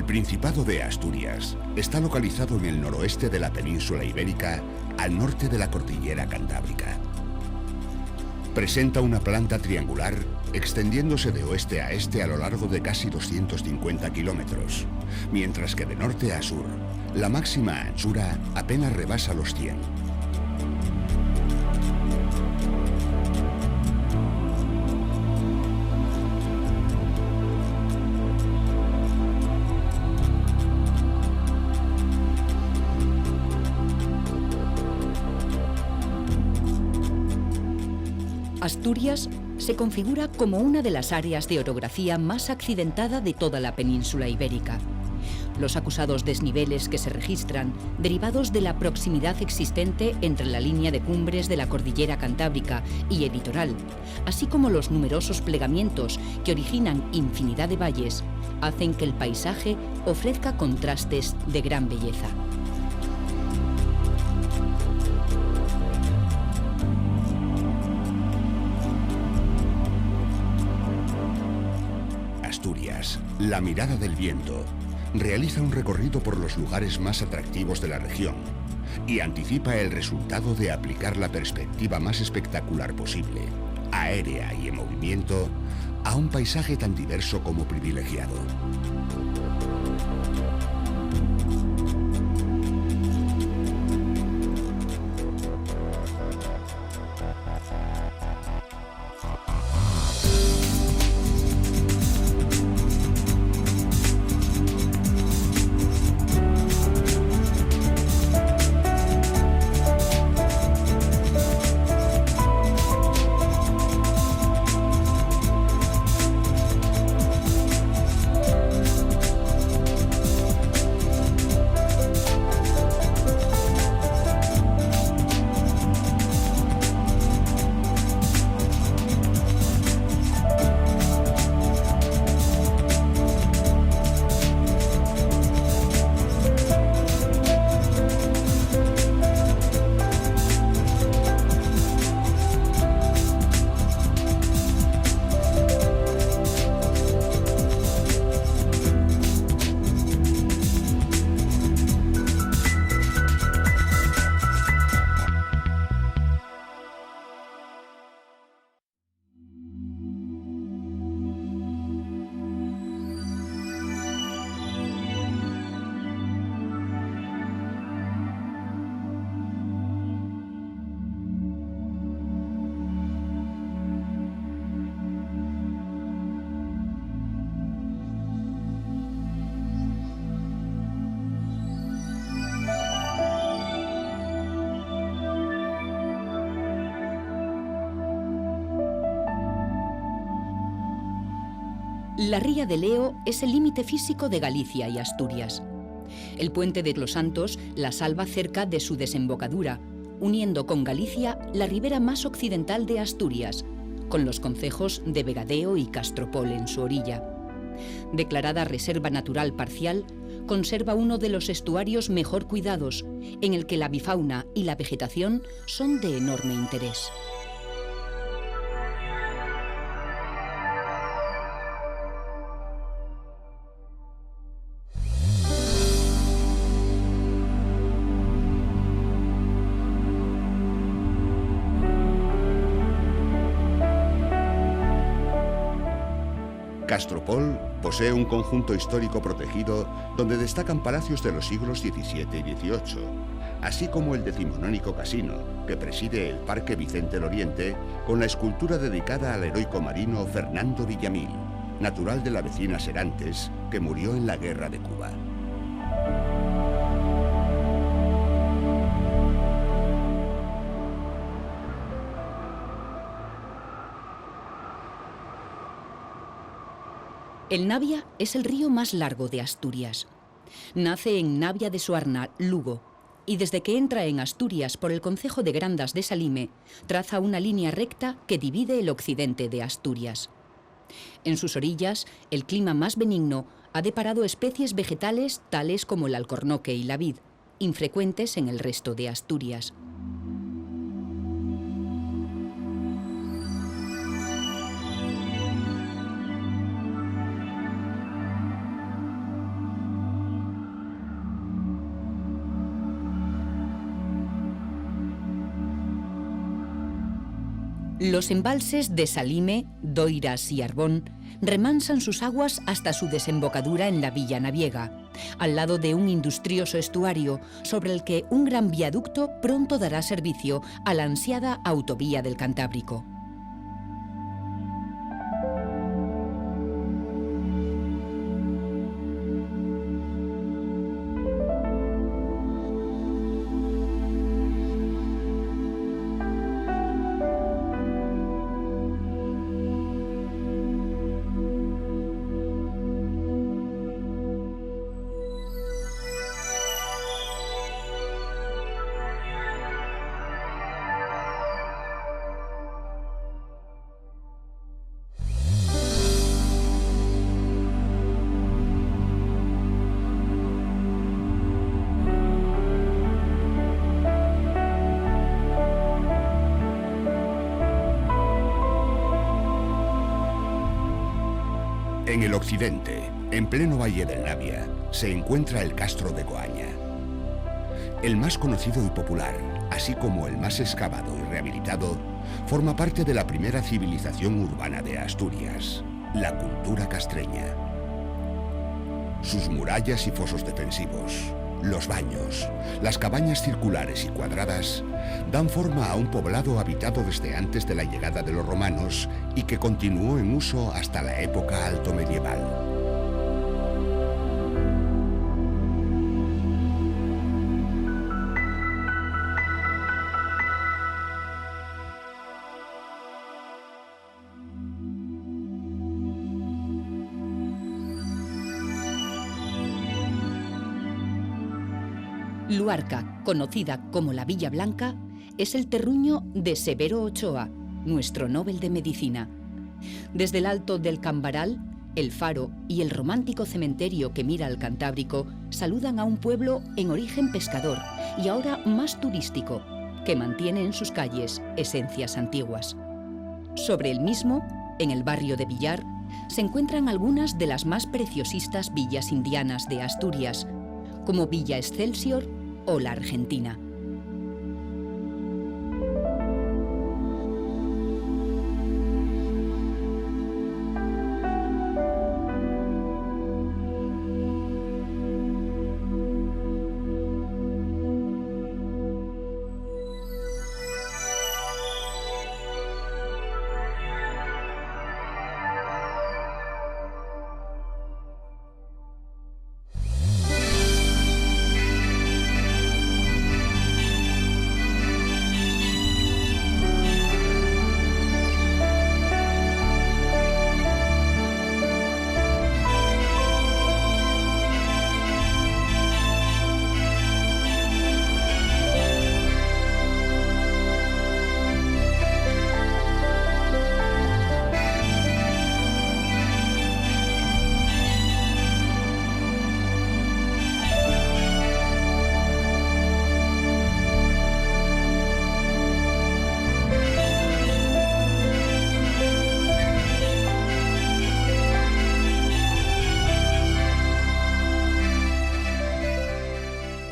El Principado de Asturias está localizado en el noroeste de la península ibérica, al norte de la cordillera Cantábrica. Presenta una planta triangular extendiéndose de oeste a este a lo largo de casi 250 kilómetros, mientras que de norte a sur, la máxima anchura apenas rebasa los 100. Asturias se configura como una de las áreas de orografía más accidentada de toda la península ibérica. Los acusados desniveles que se registran, derivados de la proximidad existente entre la línea de cumbres de la cordillera Cantábrica y el litoral, así como los numerosos plegamientos que originan infinidad de valles, hacen que el paisaje ofrezca contrastes de gran belleza. Asturias, la mirada del viento, realiza un recorrido por los lugares más atractivos de la región y anticipa el resultado de aplicar la perspectiva más espectacular posible, aérea y en movimiento, a un paisaje tan diverso como privilegiado. La ría de Leo es el límite físico de Galicia y Asturias. El puente de Los Santos la salva cerca de su desembocadura, uniendo con Galicia la ribera más occidental de Asturias, con los concejos de Vegadeo y Castropol en su orilla. Declarada reserva natural parcial, conserva uno de los estuarios mejor cuidados, en el que la avifauna y la vegetación son de enorme interés. Castropol posee un conjunto histórico protegido donde destacan palacios de los siglos XVII y XVIII, así como el decimonónico casino, que preside el Parque Vicente el Oriente, con la escultura dedicada al heroico marino Fernando Villamil, natural de la vecina Serantes, que murió en la Guerra de Cuba. El Navia es el río más largo de Asturias. Nace en Navia de Suarna, Lugo, y desde que entra en Asturias por el concejo de Grandas de Salime, traza una línea recta que divide el occidente de Asturias. En sus orillas, el clima más benigno ha deparado especies vegetales tales como el alcornoque y la vid, infrecuentes en el resto de Asturias. Los embalses de Salime, Doiras y Arbón remansan sus aguas hasta su desembocadura en la Villa Naviega, al lado de un industrioso estuario sobre el que un gran viaducto pronto dará servicio a la ansiada autovía del Cantábrico. En el occidente, en pleno valle del Navia, se encuentra el Castro de Coaña. El más conocido y popular, así como el más excavado y rehabilitado, forma parte de la primera civilización urbana de Asturias, la cultura castreña. Sus murallas y fosos defensivos, los baños, las cabañas circulares y cuadradas dan forma a un poblado habitado desde antes de la llegada de los romanos y que continuó en uso hasta la época altomedieval. Luarca, conocida como la Villa Blanca, es el terruño de Severo Ochoa, nuestro Nobel de Medicina. Desde el alto del Cambaral, el faro y el romántico cementerio que mira al Cantábrico saludan a un pueblo en origen pescador y ahora más turístico, que mantiene en sus calles esencias antiguas. Sobre el mismo, en el barrio de Villar, se encuentran algunas de las más preciosistas villas indianas de Asturias, como Villa Excelsior o la Argentina.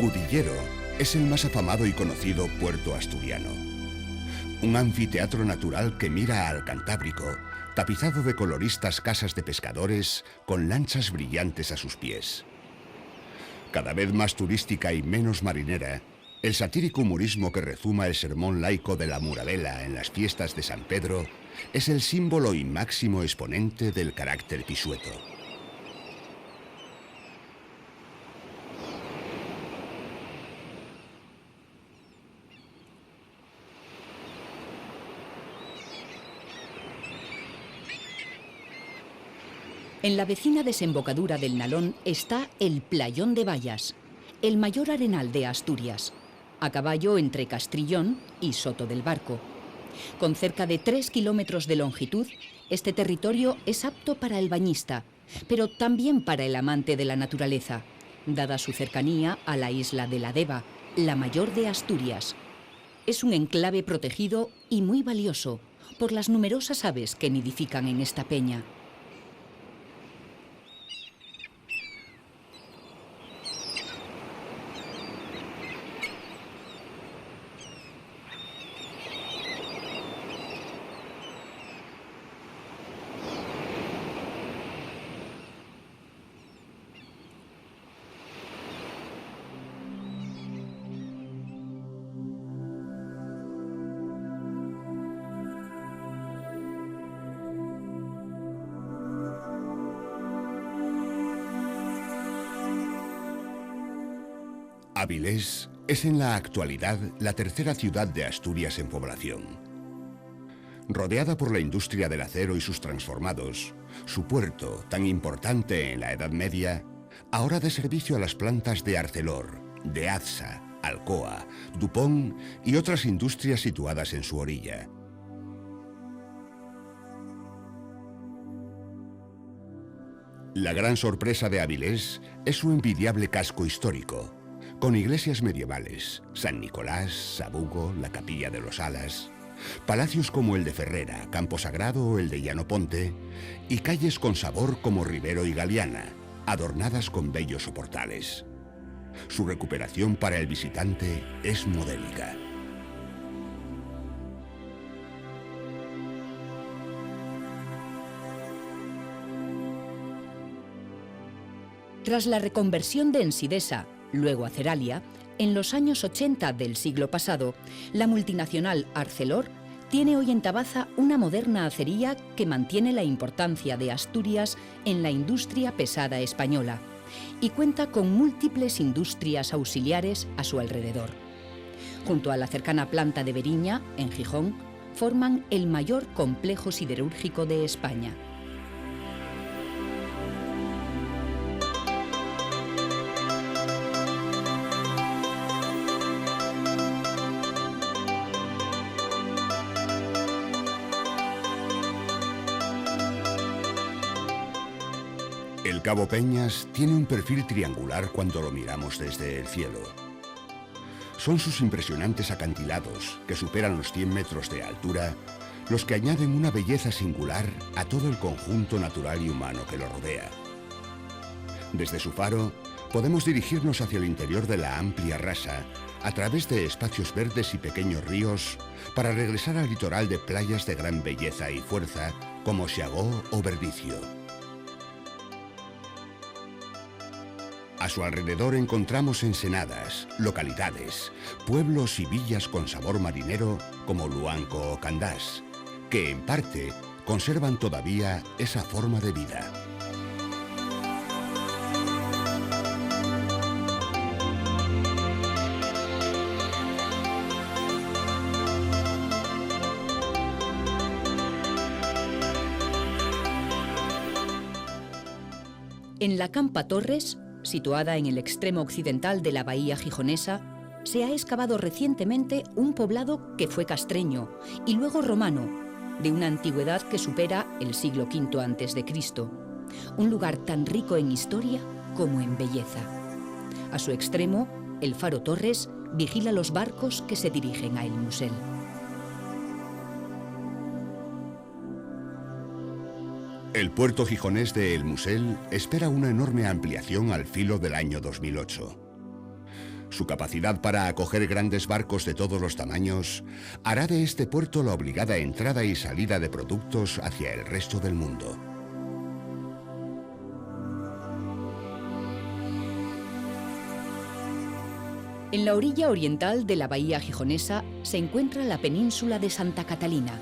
Cudillero es el más afamado y conocido puerto asturiano. Un anfiteatro natural que mira al Cantábrico, tapizado de coloristas casas de pescadores con lanchas brillantes a sus pies. Cada vez más turística y menos marinera, el satírico humorismo que rezuma el sermón laico de la Muradela en las fiestas de San Pedro es el símbolo y máximo exponente del carácter pisueto. En la vecina desembocadura del Nalón está el Playón de Bayas, el mayor arenal de Asturias, a caballo entre Castrillón y Soto del Barco. Con cerca de 3 kilómetros de longitud, este territorio es apto para el bañista, pero también para el amante de la naturaleza, dada su cercanía a la isla de la Deva, la mayor de Asturias. Es un enclave protegido y muy valioso por las numerosas aves que nidifican en esta peña. Avilés es en la actualidad la tercera ciudad de Asturias en población. Rodeada por la industria del acero y sus transformados, su puerto, tan importante en la Edad Media, ahora da servicio a las plantas de Arcelor, de Adsa, Alcoa, Dupont y otras industrias situadas en su orilla. La gran sorpresa de Avilés es su envidiable casco histórico, con iglesias medievales, San Nicolás, Sabugo, la Capilla de los Alas, palacios como el de Ferrera, Campo Sagrado o el de Llanoponte, y calles con sabor como Rivero y Galiana, adornadas con bellos soportales. Su recuperación para el visitante es modélica. Tras la reconversión de Ensidesa, luego a Ceralia, en los años 80 del siglo pasado, la multinacional Arcelor tiene hoy en Tabaza una moderna acería que mantiene la importancia de Asturias en la industria pesada española y cuenta con múltiples industrias auxiliares a su alrededor. Junto a la cercana planta de Beriña, en Gijón, forman el mayor complejo siderúrgico de España. El Cabo Peñas tiene un perfil triangular cuando lo miramos desde el cielo. Son sus impresionantes acantilados, que superan los 100 metros de altura, los que añaden una belleza singular a todo el conjunto natural y humano que lo rodea. Desde su faro, podemos dirigirnos hacia el interior de la amplia rasa, a través de espacios verdes y pequeños ríos, para regresar al litoral de playas de gran belleza y fuerza, como Xiagó o Verdicio. A su alrededor encontramos ensenadas, localidades, pueblos y villas con sabor marinero como Luanco o Candás, que en parte conservan todavía esa forma de vida. En la Campa Torres, situada en el extremo occidental de la bahía gijonesa, se ha excavado recientemente un poblado que fue castreño y luego romano, de una antigüedad que supera el siglo V a.C., un lugar tan rico en historia como en belleza. A su extremo, el faro Torres vigila los barcos que se dirigen a El Musel. El puerto gijonés de El Musel espera una enorme ampliación al filo del año 2008. Su capacidad para acoger grandes barcos de todos los tamaños hará de este puerto la obligada entrada y salida de productos hacia el resto del mundo. En la orilla oriental de la bahía gijonesa se encuentra la península de Santa Catalina,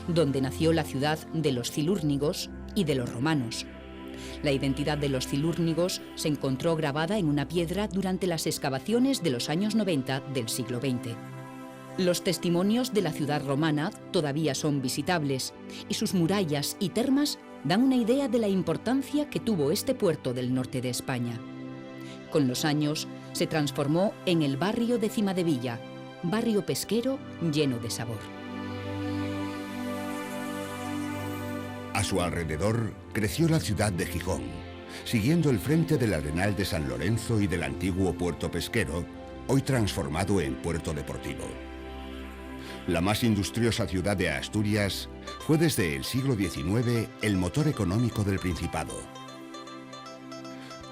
donde nació la ciudad de los Cilúrnigos y de los romanos. La identidad de los Cilúrnigos se encontró grabada en una piedra durante las excavaciones de los años 90 del siglo XX. Los testimonios de la ciudad romana todavía son visitables y sus murallas y termas dan una idea de la importancia que tuvo este puerto del norte de España. Con los años se transformó en el barrio de Cimadevilla, barrio pesquero lleno de sabor. A su alrededor creció la ciudad de Gijón, siguiendo el frente del Arenal de San Lorenzo y del antiguo puerto pesquero, hoy transformado en puerto deportivo. La más industriosa ciudad de Asturias fue desde el siglo XIX el motor económico del Principado.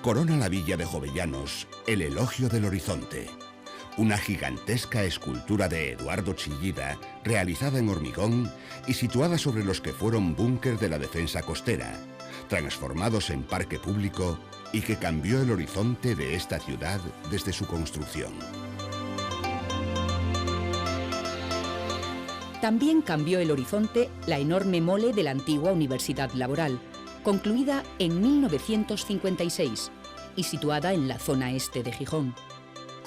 Corona la villa de Jovellanos el Elogio del Horizonte, una gigantesca escultura de Eduardo Chillida, realizada en hormigón y situada sobre los que fueron búnker de la defensa costera, transformados en parque público y que cambió el horizonte de esta ciudad desde su construcción. También cambió el horizonte la enorme mole de la antigua Universidad Laboral, concluida en 1956 y situada en la zona este de Gijón.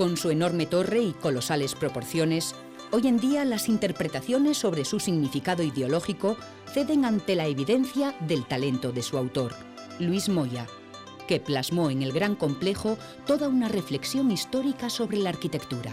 Con su enorme torre y colosales proporciones, hoy en día las interpretaciones sobre su significado ideológico ceden ante la evidencia del talento de su autor, Luis Moya, que plasmó en el gran complejo toda una reflexión histórica sobre la arquitectura.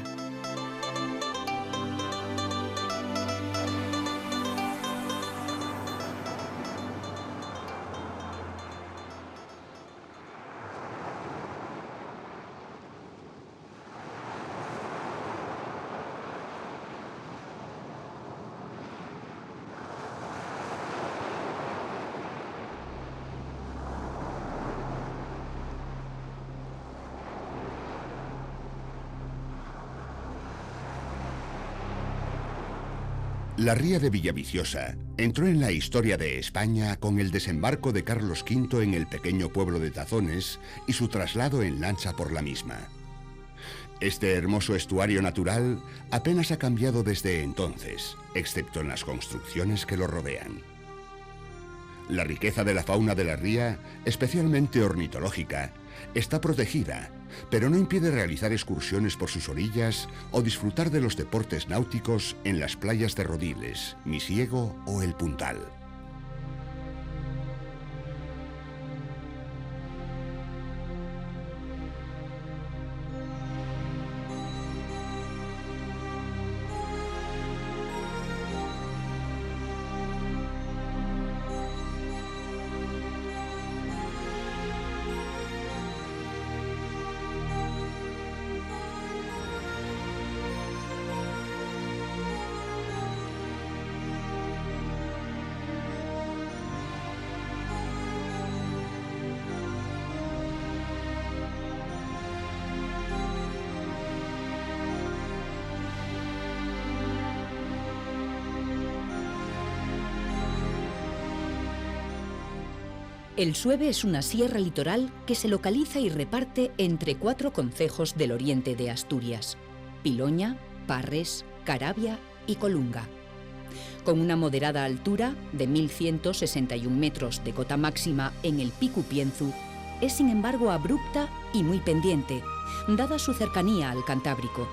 La ría de Villaviciosa entró en la historia de España con el desembarco de Carlos V en el pequeño pueblo de Tazones y su traslado en lancha por la misma. Este hermoso estuario natural apenas ha cambiado desde entonces, excepto en las construcciones que lo rodean. La riqueza de la fauna de la ría, especialmente ornitológica, está protegida, pero no impide realizar excursiones por sus orillas o disfrutar de los deportes náuticos en las playas de Rodiles, Misiego o El Puntal. El Sueve es una sierra litoral que se localiza y reparte entre 4 concejos del oriente de Asturias: Piloña, Parres, Caravia y Colunga. Con una moderada altura de 1.161 metros de cota máxima en el Picu Pienzu, es sin embargo abrupta y muy pendiente, dada su cercanía al Cantábrico.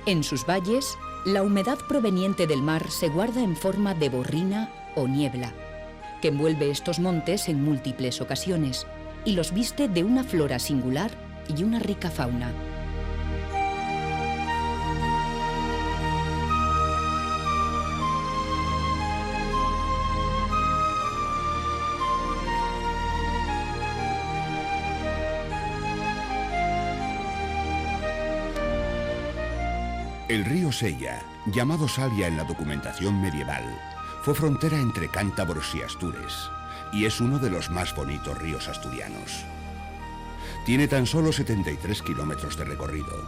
En sus valles, la humedad proveniente del mar se guarda en forma de borrina o niebla, que envuelve estos montes en múltiples ocasiones y los viste de una flora singular y una rica fauna. El río Sella, llamado Salia en la documentación medieval, fue frontera entre cántabros y Astures, y es uno de los más bonitos ríos asturianos. Tiene tan solo 73 kilómetros de recorrido.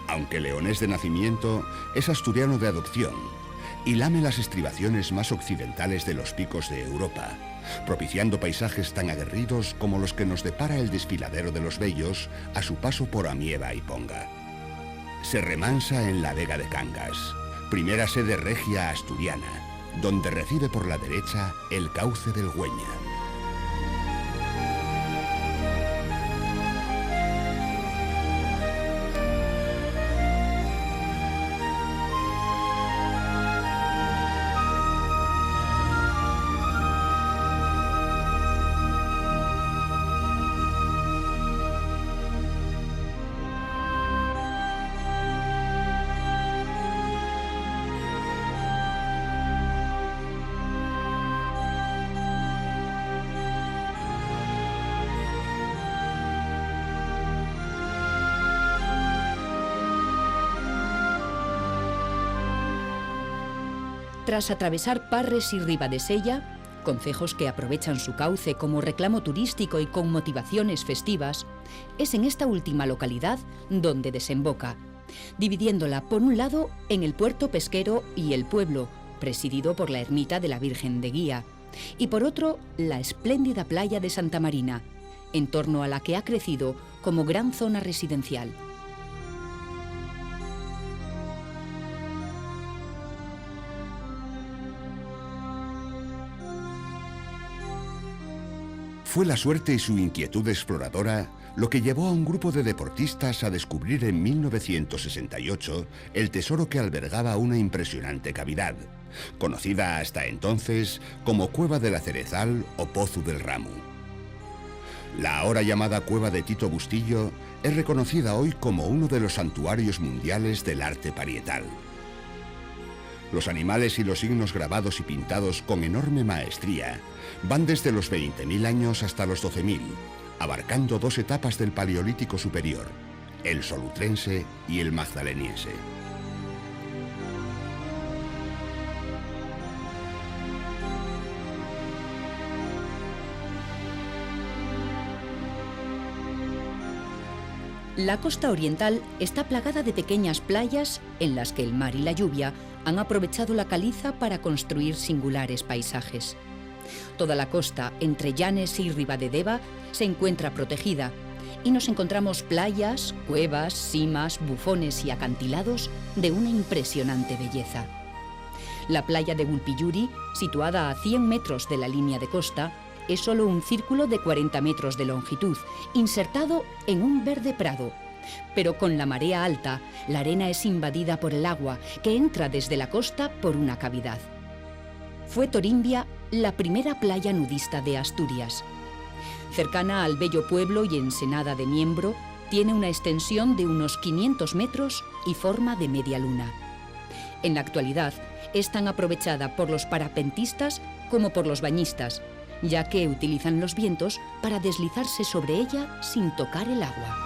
Aunque leonés de nacimiento, es asturiano de adopción y lame las estribaciones más occidentales de los picos de Europa, propiciando paisajes tan aguerridos como los que nos depara el desfiladero de los Bellos a su paso por Amieva y Ponga. Se remansa en la Vega de Cangas, primera sede regia asturiana, donde recibe por la derecha el cauce del Güeña. Tras atravesar Parres y Ribadesella, concejos que aprovechan su cauce como reclamo turístico y con motivaciones festivas, es en esta última localidad donde desemboca, dividiéndola por un lado en el puerto pesquero y el pueblo, presidido por la ermita de la Virgen de Guía, y por otro la espléndida playa de Santa Marina, en torno a la que ha crecido como gran zona residencial. Fue la suerte y su inquietud exploradora lo que llevó a un grupo de deportistas a descubrir en 1968 el tesoro que albergaba una impresionante cavidad, conocida hasta entonces como Cueva de la Cerezal o Pozo del Ramu. La ahora llamada Cueva de Tito Bustillo es reconocida hoy como uno de los santuarios mundiales del arte parietal. Los animales y los signos grabados y pintados con enorme maestría van desde los 20.000 años hasta los 12.000, abarcando dos etapas del Paleolítico Superior, el solutrense y el magdaleniense. La costa oriental está plagada de pequeñas playas en las que el mar y la lluvia han aprovechado la caliza para construir singulares paisajes. Toda la costa entre Llanes y Ribadedeva se encuentra protegida y nos encontramos playas, cuevas, simas, bufones y acantilados de una impresionante belleza. La playa de Gulpiyuri, situada a 100 metros de la línea de costa, es solo un círculo de 40 metros de longitud, insertado en un verde prado. Pero con la marea alta, la arena es invadida por el agua, que entra desde la costa por una cavidad. Fue Torimbia la primera playa nudista de Asturias. Cercana al bello pueblo y ensenada de Miembro, tiene una extensión de unos 500 metros y forma de media luna. En la actualidad, es tan aprovechada por los parapentistas como por los bañistas, ya que utilizan los vientos para deslizarse sobre ella sin tocar el agua.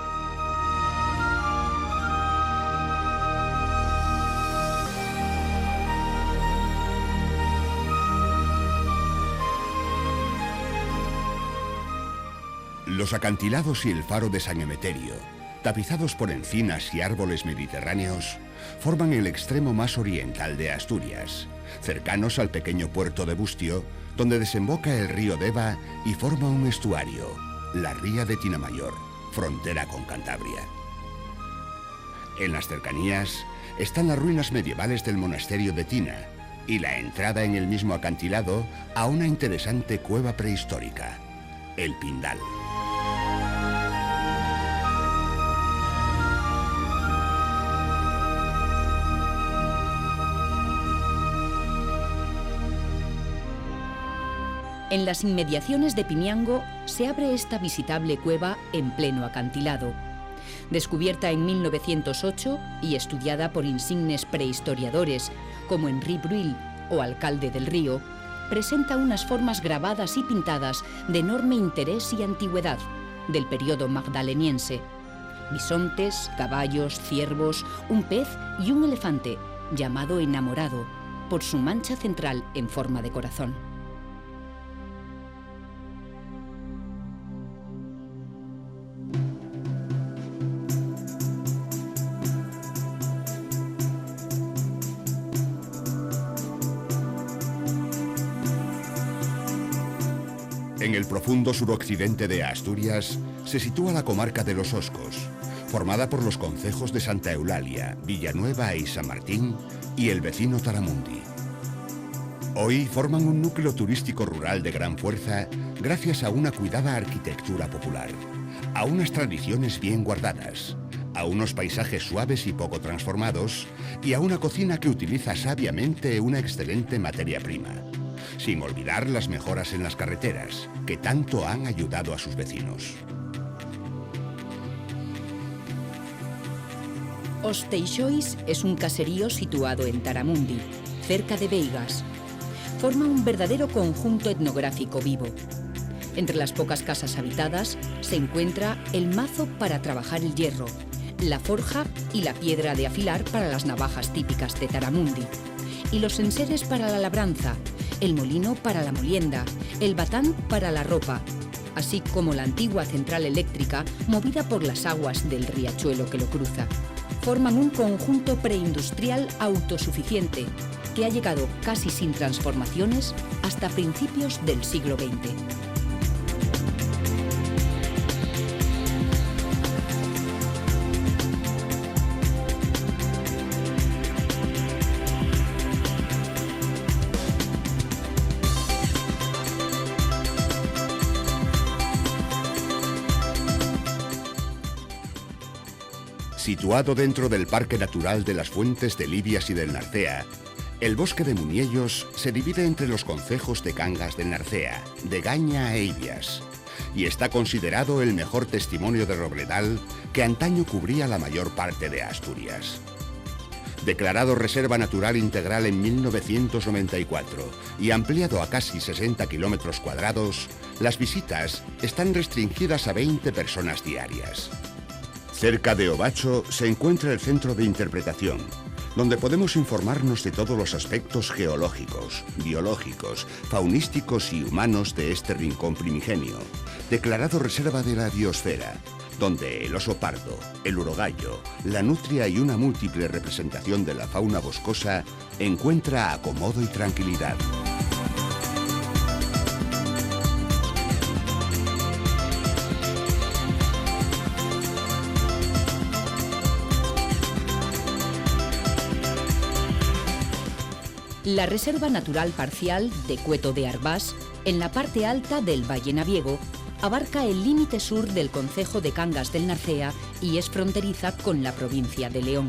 Los acantilados y el faro de San Emeterio, tapizados por encinas y árboles mediterráneos, forman el extremo más oriental de Asturias, cercanos al pequeño puerto de Bustio, donde desemboca el río Deva y forma un estuario, la ría de Tinamayor, frontera con Cantabria. En las cercanías están las ruinas medievales del monasterio de Tina y la entrada en el mismo acantilado a una interesante cueva prehistórica, el Pindal. En las inmediaciones de Pimiango se abre esta visitable cueva en pleno acantilado. Descubierta en 1908 y estudiada por insignes prehistoriadores como Henri Bruil o Alcalde del Río, presenta unas formas grabadas y pintadas de enorme interés y antigüedad del periodo magdaleniense. Bisontes, caballos, ciervos, un pez y un elefante, llamado Enamorado, por su mancha central en forma de corazón. En el profundo suroccidente de Asturias se sitúa la comarca de los Oscos, formada por los concejos de Santa Eulalia, Villanueva y San Martín y el vecino Taramundi. Hoy forman un núcleo turístico rural de gran fuerza gracias a una cuidada arquitectura popular, a unas tradiciones bien guardadas, a unos paisajes suaves y poco transformados y a una cocina que utiliza sabiamente una excelente materia prima, sin olvidar las mejoras en las carreteras, que tanto han ayudado a sus vecinos. Os Teixois es un caserío situado en Taramundi, cerca de Beigas. Forma un verdadero conjunto etnográfico vivo. Entre las pocas casas habitadas se encuentra el mazo para trabajar el hierro, la forja y la piedra de afilar para las navajas típicas de Taramundi, y los enseres para la labranza, el molino para la molienda, el batán para la ropa, así como la antigua central eléctrica movida por las aguas del riachuelo que lo cruza. Forman un conjunto preindustrial autosuficiente que ha llegado casi sin transformaciones hasta principios del siglo XX. Situado dentro del Parque Natural de las Fuentes de Libias y del Narcea, el bosque de Muniellos se divide entre los concejos de Cangas del Narcea, de Gaña e Ibias, y está considerado el mejor testimonio de robledal que antaño cubría la mayor parte de Asturias. Declarado Reserva Natural Integral en 1994 y ampliado a casi 60 kilómetros cuadrados, las visitas están restringidas a 20 personas diarias. Cerca de Ovacho se encuentra el Centro de Interpretación, donde podemos informarnos de todos los aspectos geológicos, biológicos, faunísticos y humanos de este rincón primigenio, declarado Reserva de la Biosfera, donde el oso pardo, el urogallo, la nutria y una múltiple representación de la fauna boscosa encuentra acomodo y tranquilidad. La Reserva Natural Parcial de Cueto de Arbás, en la parte alta del Valle Naviego, abarca el límite sur del concejo de Cangas del Narcea y es fronteriza con la provincia de León.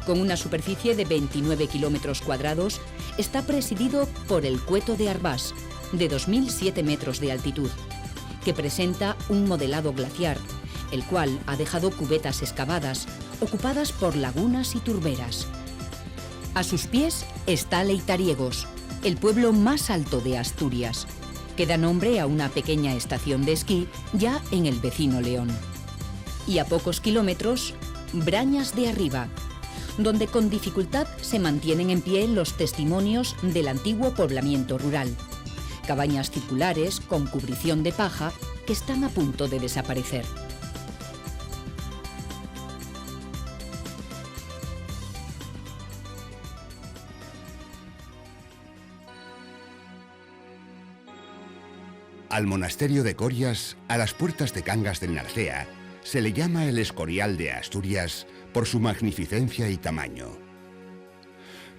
Con una superficie de 29 kilómetros cuadrados, está presidido por el Cueto de Arbás, de 2007 metros de altitud, que presenta un modelado glaciar, el cual ha dejado cubetas excavadas, ocupadas por lagunas y turberas. A sus pies está Leitariegos, el pueblo más alto de Asturias, que da nombre a una pequeña estación de esquí ya en el vecino León. Y a pocos kilómetros, Brañas de Arriba, donde con dificultad se mantienen en pie los testimonios del antiguo poblamiento rural. Cabañas circulares con cubrición de paja que están a punto de desaparecer. Al monasterio de Corias, a las puertas de Cangas del Narcea, se le llama el Escorial de Asturias por su magnificencia y tamaño.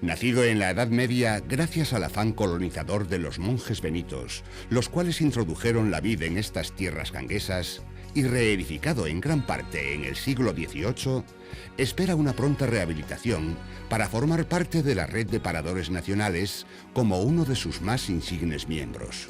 Nacido en la Edad Media gracias al afán colonizador de los monjes benitos, los cuales introdujeron la vid en estas tierras canguesas, y reedificado en gran parte en el siglo XVIII, espera una pronta rehabilitación para formar parte de la red de paradores nacionales como uno de sus más insignes miembros.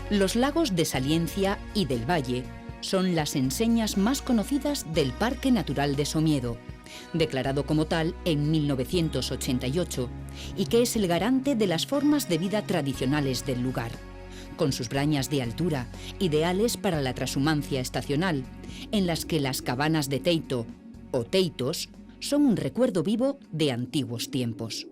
Los lagos de Saliencia y del Valle son las enseñas más conocidas del Parque Natural de Somiedo, declarado como tal en 1988, y que es el garante de las formas de vida tradicionales del lugar, con sus brañas de altura, ideales para la trashumancia estacional, en las que las cabanas de teito o teitos son un recuerdo vivo de antiguos tiempos.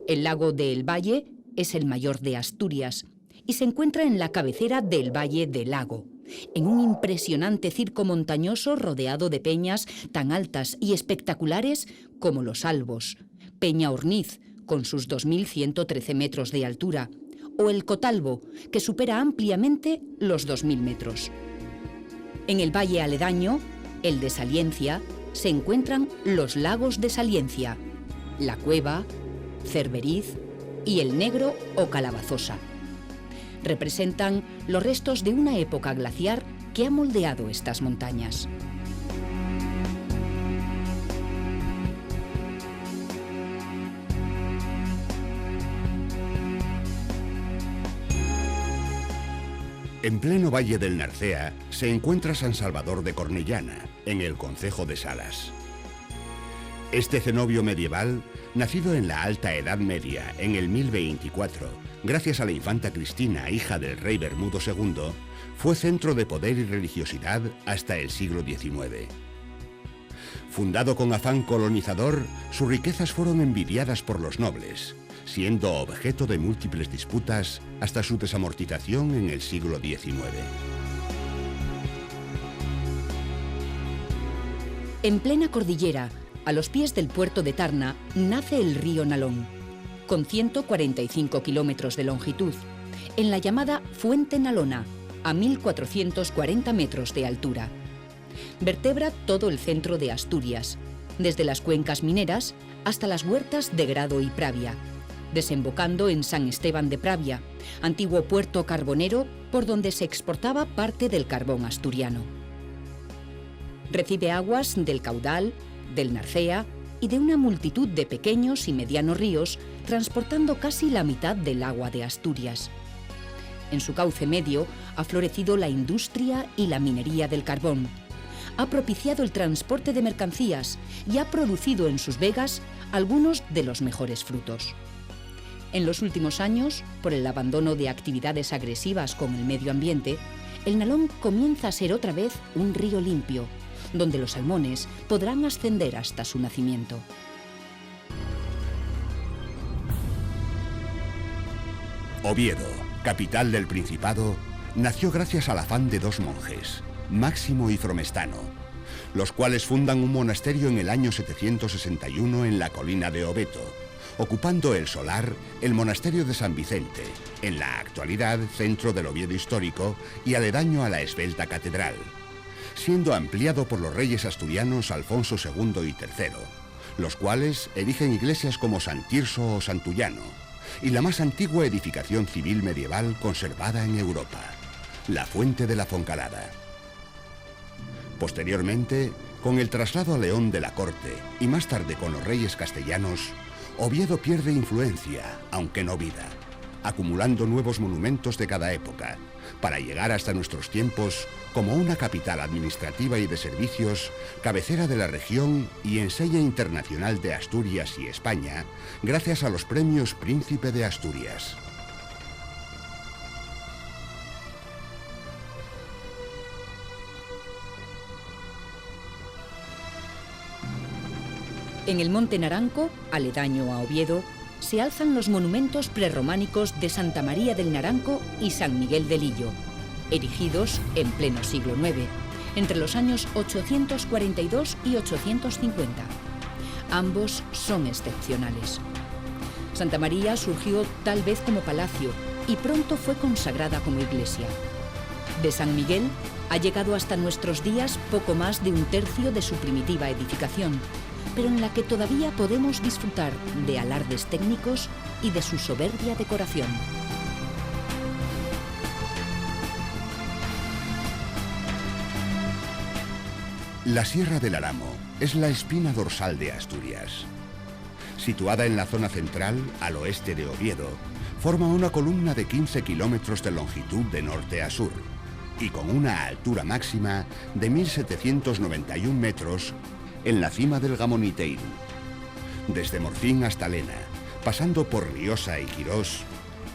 El lago del Valle es el mayor de Asturias, y se encuentra en la cabecera del Valle del Lago, en un impresionante circo montañoso rodeado de peñas tan altas y espectaculares como Los Albos, Peña Orniz, con sus 2.113 metros de altura, o el Cotalbo, que supera ampliamente los 2.000 metros. En el valle aledaño, el de Saliencia, se encuentran los lagos de Saliencia, La Cueva, Cerberiz y el Negro o Calabazosa. Representan los restos de una época glaciar que ha moldeado estas montañas. En pleno Valle del Narcea se encuentra San Salvador de Cornellana, en el concejo de Salas. Este cenobio medieval, nacido en la Alta Edad Media, en el 1024, gracias a la infanta Cristina, hija del rey Bermudo II, fue centro de poder y religiosidad hasta el siglo XIX. Fundado con afán colonizador, sus riquezas fueron envidiadas por los nobles, siendo objeto de múltiples disputas hasta su desamortización en el siglo XIX. En plena cordillera, a los pies del puerto de Tarna, nace el río Nalón, con 145 kilómetros de longitud, en la llamada Fuente Nalona, a 1.440 metros de altura. Vertebra todo el centro de Asturias, desde las cuencas mineras hasta las huertas de Grado y Pravia, desembocando en San Esteban de Pravia, antiguo puerto carbonero por donde se exportaba parte del carbón asturiano. Recibe aguas del Caudal, del Narcea y de una multitud de pequeños y medianos ríos, transportando casi la mitad del agua de Asturias. En su cauce medio ha florecido la industria y la minería del carbón. Ha propiciado el transporte de mercancías y ha producido en sus vegas algunos de los mejores frutos. En los últimos años, por el abandono de actividades agresivas con el medio ambiente, el Nalón comienza a ser otra vez un río limpio, donde los salmones podrán ascender hasta su nacimiento. Oviedo, capital del Principado, nació gracias al afán de dos monjes, Máximo y Fromestano, los cuales fundan un monasterio en el año 761 en la colina de Oveto, ocupando el solar el monasterio de San Vicente, en la actualidad centro del Oviedo histórico y aledaño a la esbelta catedral, siendo ampliado por los reyes asturianos Alfonso II y III, los cuales erigen iglesias como San Tirso o Santullano, y la más antigua edificación civil medieval conservada en Europa, la Fuente de la Foncalada. Posteriormente, con el traslado a León de la corte y más tarde con los reyes castellanos, Oviedo pierde influencia, aunque no vida, acumulando nuevos monumentos de cada época, para llegar hasta nuestros tiempos como una capital administrativa y de servicios, cabecera de la región y enseña internacional de Asturias y España, gracias a los premios Príncipe de Asturias. En el Monte Naranco, aledaño a Oviedo, se alzan los monumentos prerrománicos de Santa María del Naranco y San Miguel de Lillo, erigidos en pleno siglo IX, entre los años 842 y 850. Ambos son excepcionales. Santa María surgió tal vez como palacio y pronto fue consagrada como iglesia. De San Miguel ha llegado hasta nuestros días poco más de un tercio de su primitiva edificación, pero en la que todavía podemos disfrutar de alardes técnicos y de su soberbia decoración. La Sierra del Álamo es la espina dorsal de Asturias. Situada en la zona central, al oeste de Oviedo, forma una columna de 15 kilómetros de longitud de norte a sur y con una altura máxima de 1.791 metros en la cima del Gamoniteiro. Desde Morcín hasta Lena, pasando por Riosa y Quirós,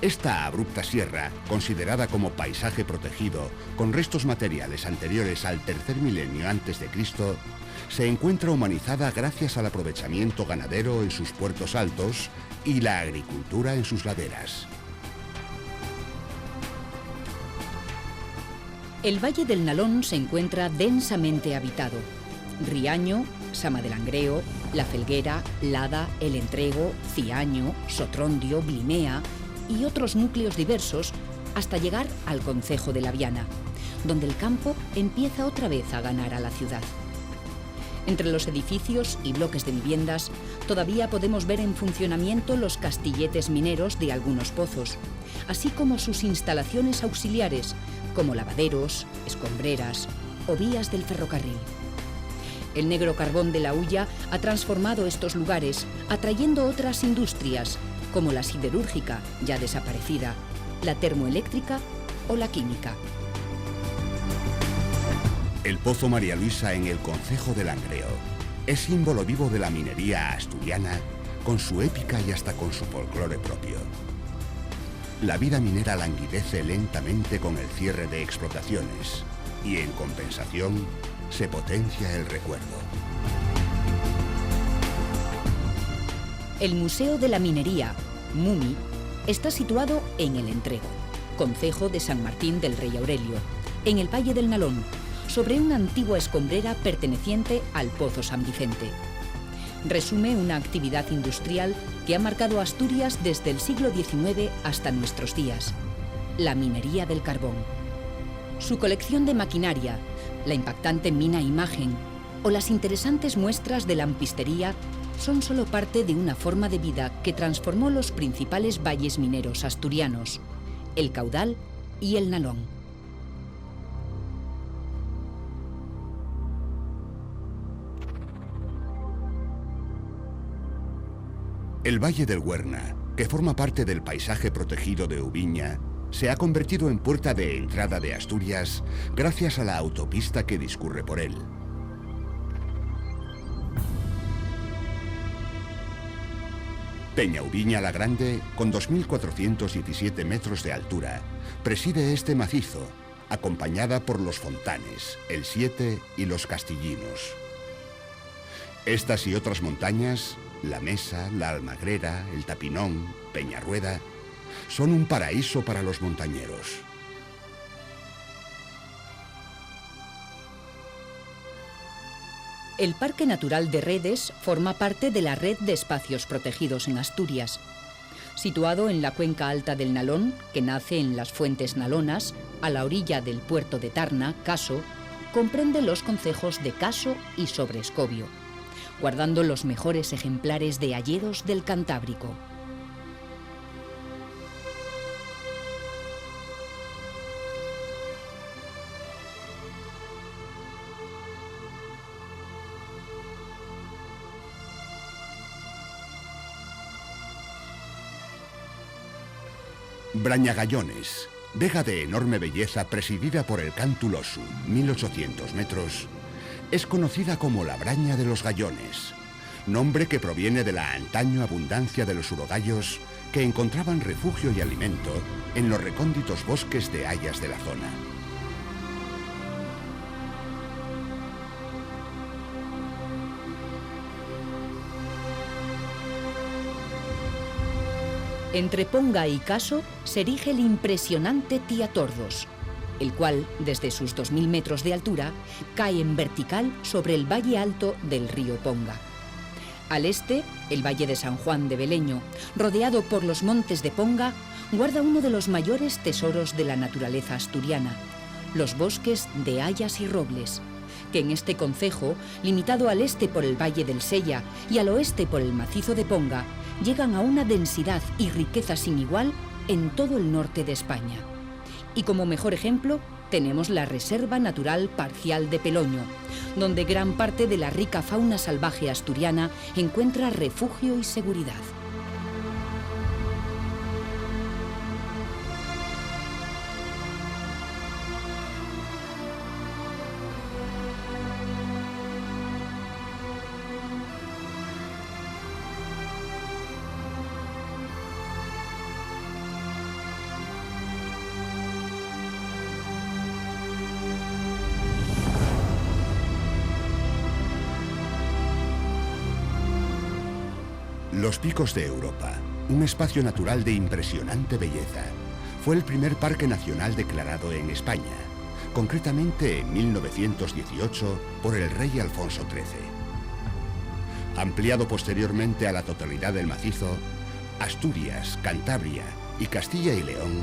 esta abrupta sierra, considerada como paisaje protegido con restos materiales anteriores al tercer milenio antes de Cristo, se encuentra humanizada gracias al aprovechamiento ganadero en sus puertos altos y la agricultura en sus laderas. El Valle del Nalón se encuentra densamente habitado. Riaño, Sama de Langreo, La Felguera, Lada, El Entrego, Ciaño, Sotrondio, Blimea y otros núcleos diversos hasta llegar al concejo de La Viana, donde el campo empieza otra vez a ganar a la ciudad. Entre los edificios y bloques de viviendas todavía podemos ver en funcionamiento los castilletes mineros de algunos pozos, así como sus instalaciones auxiliares como lavaderos, escombreras o vías del ferrocarril. El negro carbón de la hulla ha transformado estos lugares, atrayendo otras industrias, como la siderúrgica, ya desaparecida, la termoeléctrica o la química. El Pozo María Luisa en el concejo de Langreo es símbolo vivo de la minería asturiana, con su épica y hasta con su folclore propio. La vida minera languidece lentamente con el cierre de explotaciones y, en compensación, se potencia el recuerdo. El Museo de la Minería, MUMI, está situado en El Entrego, concejo de San Martín del Rey Aurelio, en el Valle del Nalón, sobre una antigua escombrera perteneciente al Pozo San Vicente. Resume una actividad industrial que ha marcado Asturias desde el siglo XIX hasta nuestros días la minería del carbón. Su colección de maquinaria, la impactante mina Imagen o las interesantes muestras de lampistería son solo parte de una forma de vida que transformó los principales valles mineros asturianos, el Caudal y el Nalón. El Valle del Huerna, que forma parte del paisaje protegido de Ubiña, se ha convertido en puerta de entrada de Asturias gracias a la autopista que discurre por él. Peñaubiña la Grande, con 2.417 metros de altura, preside este macizo, acompañada por los Fontanes, el Siete y los Castillinos. Estas y otras montañas, la Mesa, la Almagrera, el Tapinón, Peñarrueda, son un paraíso para los montañeros. El Parque Natural de Redes forma parte de la red de espacios protegidos en Asturias. Situado en la cuenca alta del Nalón, que nace en las Fuentes Nalonas, a la orilla del puerto de Tarna, Caso, comprende los concejos de Caso y Sobrescobio, guardando los mejores ejemplares de hayedos del Cantábrico. Brañagallones, vega de enorme belleza presidida por el Cantulosu, 1800 metros, es conocida como la Braña de los Gallones, nombre que proviene de la antaño abundancia de los urogallos que encontraban refugio y alimento en los recónditos bosques de hayas de la zona. Entre Ponga y Caso se erige el impresionante Tía Tordos, el cual, desde sus 2.000 metros de altura, cae en vertical sobre el valle alto del río Ponga. Al este, el valle de San Juan de Beleño, rodeado por los montes de Ponga, guarda uno de los mayores tesoros de la naturaleza asturiana, los bosques de hayas y robles, que en este concejo, limitado al este por el valle del Sella y al oeste por el macizo de Ponga, llegan a una densidad y riqueza sin igual en todo el norte de España. Y como mejor ejemplo, tenemos la Reserva Natural Parcial de Peloño, donde gran parte de la rica fauna salvaje asturiana encuentra refugio y seguridad. Los Picos de Europa, un espacio natural de impresionante belleza, fue el primer parque nacional declarado en España, concretamente en 1918 por el rey Alfonso XIII. Ampliado posteriormente a la totalidad del macizo, Asturias, Cantabria y Castilla y León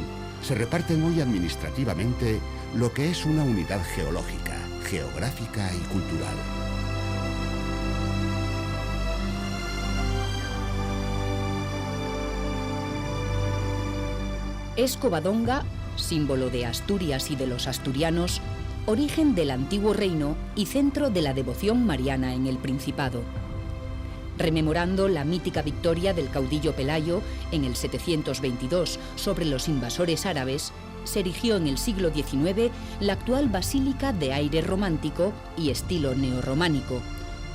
se reparten hoy administrativamente lo que es una unidad geológica, geográfica y cultural. Es Covadonga, símbolo de Asturias y de los asturianos, origen del antiguo reino y centro de la devoción mariana en el Principado. Rememorando la mítica victoria del caudillo Pelayo en el 722 sobre los invasores árabes, se erigió en el siglo XIX la actual basílica de aire romántico y estilo neorrománico,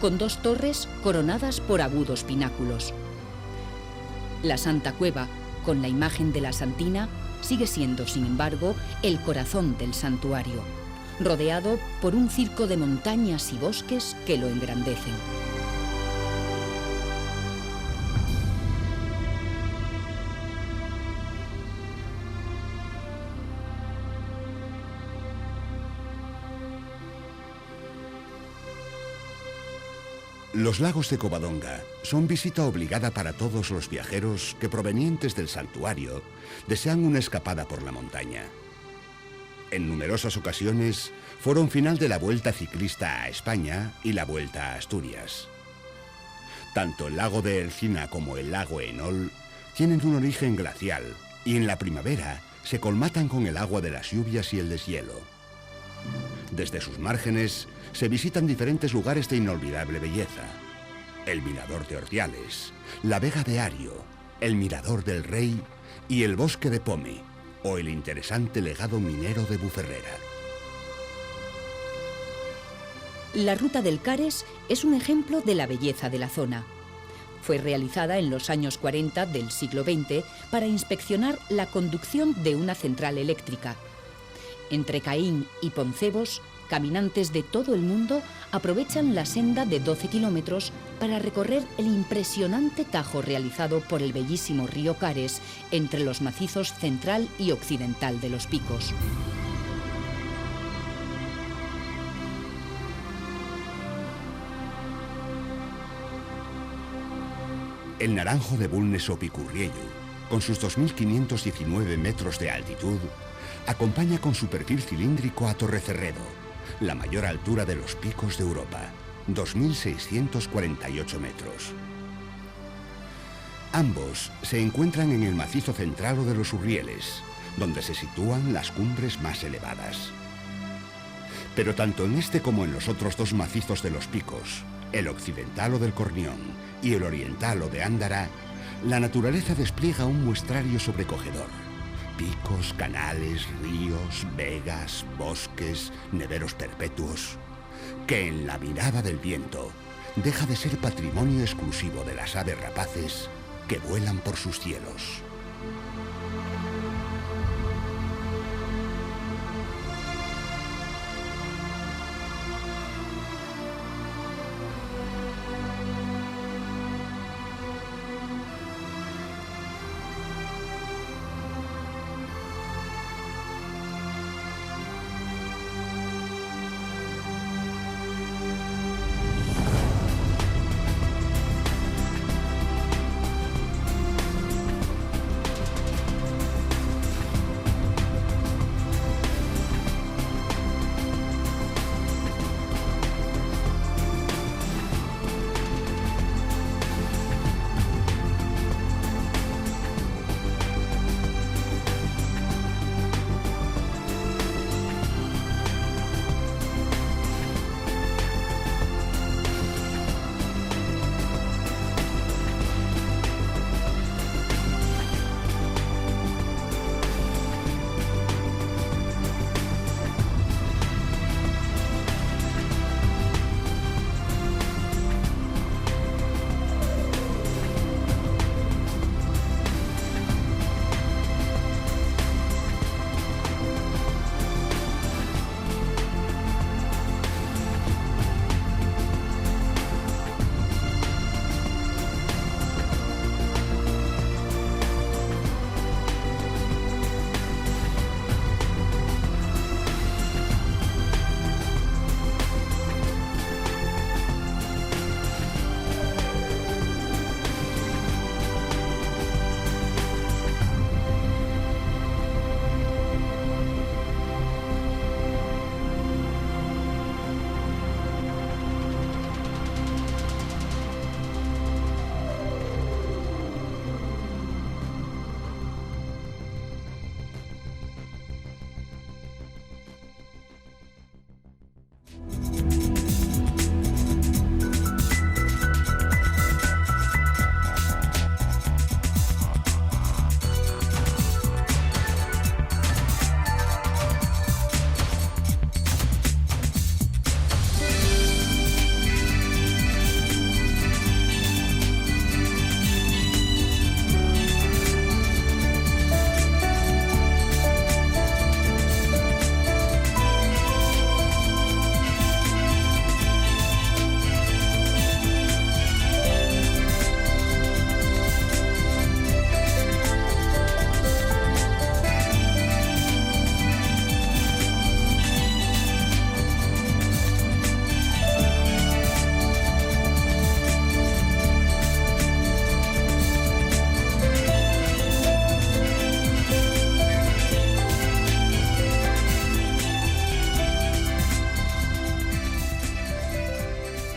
con 2 torres coronadas por agudos pináculos. La Santa Cueva, con la imagen de la Santina, sigue siendo, sin embargo, el corazón del santuario, rodeado por un circo de montañas y bosques que lo engrandecen. Los lagos de Covadonga son visita obligada para todos los viajeros que, provenientes del santuario, desean una escapada por la montaña. En numerosas ocasiones fueron final de la Vuelta Ciclista a España y la Vuelta a Asturias. Tanto el lago de Ercina como el lago Enol tienen un origen glacial y en la primavera se colmatan con el agua de las lluvias y el deshielo. Desde sus márgenes se visitan diferentes lugares de inolvidable belleza. El Mirador de Ordiales, la Vega de Ario, el Mirador del Rey y el Bosque de Pome, o el interesante legado minero de Buferrera. La Ruta del Cares es un ejemplo de la belleza de la zona. Fue realizada en los años 40 del siglo XX para inspeccionar la conducción de una central eléctrica. Entre Caín y Poncebos, caminantes de todo el mundo aprovechan la senda de 12 kilómetros para recorrer el impresionante tajo realizado por el bellísimo río Cares entre los macizos central y occidental de los Picos. El Naranjo de Bulnes o Picurriello, con sus 2.519 metros de altitud, acompaña con su perfil cilíndrico a Torrecerredo, la mayor altura de los picos de Europa, 2.648 metros. Ambos se encuentran en el macizo central o de los Urrieles, donde se sitúan las cumbres más elevadas. Pero tanto en este como en los otros dos macizos de los picos, el occidental o del Cornión y el oriental o de Ándara, la naturaleza despliega un muestrario sobrecogedor. Picos, canales, ríos, vegas, bosques, neveros perpetuos, que en la mirada del viento deja de ser patrimonio exclusivo de las aves rapaces que vuelan por sus cielos.